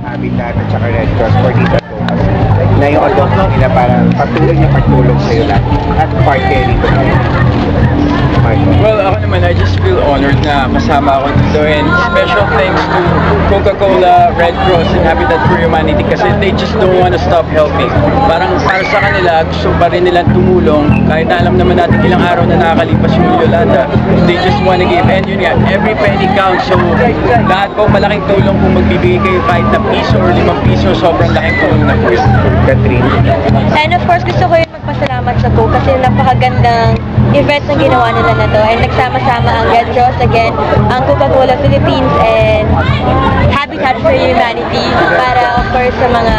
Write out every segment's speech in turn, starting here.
Habitat at saka Red Cross for dito na yung advocacy nila para patuloy na pagtulong sa iyo lahat at parte dito ngayon. Well, ako naman, I just feel honored na kasama ako dito, and special thanks to Coca-Cola, Red Cross, and Habitat for Humanity kasi they just don't want to stop helping. Parang para sa kanila, gusto pa rin nilang tumulong kahit na alam naman natin ilang araw na nakakalipas yung Yolanda. They just want to give, and yun nga, every penny counts. So lahat po malaking tulong kung magbibigay kayo kahit na piso or 5 piso, sobrang laking tulong na po yun. Catherine. And of course, gusto ko yung magpasalamat sa Coke kasi napakagandang event na ginawa nila na to. And nagsama-sama ang Red Cross, again, ang Coca-Cola Philippines, and Habitat for Humanity para, of course, sa mga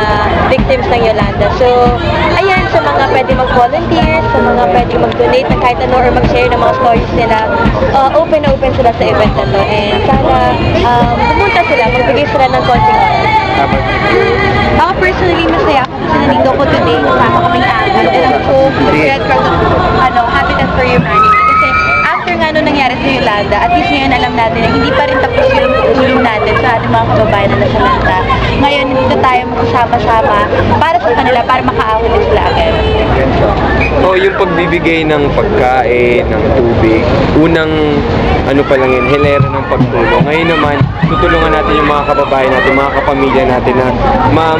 victims ng Yolanda. So, ayan, sa mga pwede mag-volunteer, sa mga pwede mag-donate ng kahit ano or mag-share ng mga stories nila, open na open sila sa event na to. And sana, pumunta sila, magbigay sila ng konting oras. Ako personally, masaya ako kasi nandito ko today, kasama kaming apat, and also Red Cross, Habitat for Humanity. Kasi after nga nung nangyari sa Yolanda, at least ngayon alam natin na hindi pa rin tapos yung tulong natin sa ating mga kababayan na nasa lanta. Ngayon, dito tayo magsasama-sama para sa kanila, para makaahon din sila agad. O yung pagbibigay ng pagkain, ng tubig, unang ano pa lang yun, hilera ng pagtulong. Ngayon naman, tutulungan natin yung mga kababayan natin, mga kapamilya natin na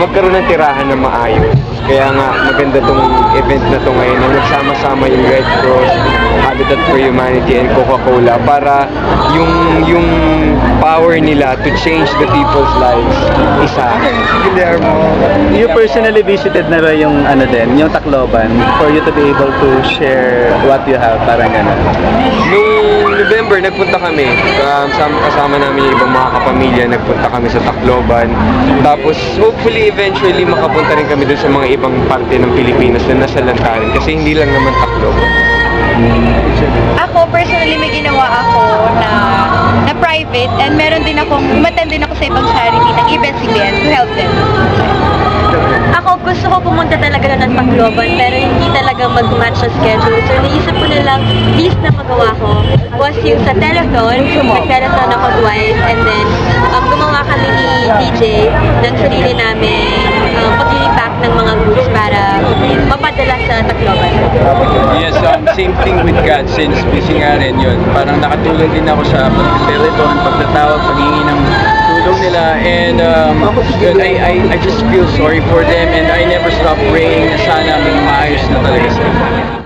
magkaroon ng tirahan na maayos. Kaya nga, maganda tong event na to ngayon na nagsama-sama yung Red Cross, Habitat for Humanity, and Coca-Cola para yung power nila to change the people's lives isa. You personally visited na ba yung yung Tacloban for you to be able to share what you have, parang gano'n? Noong November, nagpunta kami. Kasama namin yung ibang mga kapamilya, nagpunta kami sa Tacloban. Tapos, hopefully, eventually, makapunta rin kami dun sa mga ibang parte ng Pilipinas na nasa lantarin. Kasi hindi lang naman Tacloban. Ako, personally, may ginawa ako na private, and meron din akong, umattend din ako sa ibang charity ng ABS-CBN to help them. Ako, gusto ko pumunta talaga na ng Tacloban, pero hindi talaga mag-match sa schedule. So, naisip ko na lang, least na magawa ko was yung sa telethon. Nag-telethon ako twice, and then gumawa kami ni DJ ng sarili namin pag-pack ng mga goods para mapadala sa Tacloban. Yes, same thing with God, since busy nga rin yun. Parang nakatulong din ako sa pag-teleton, pagtatawag, paghingi ng tulong nila, and yun, I just feel sorry for them, and I never stop praying na sana may maayos na talaga sila.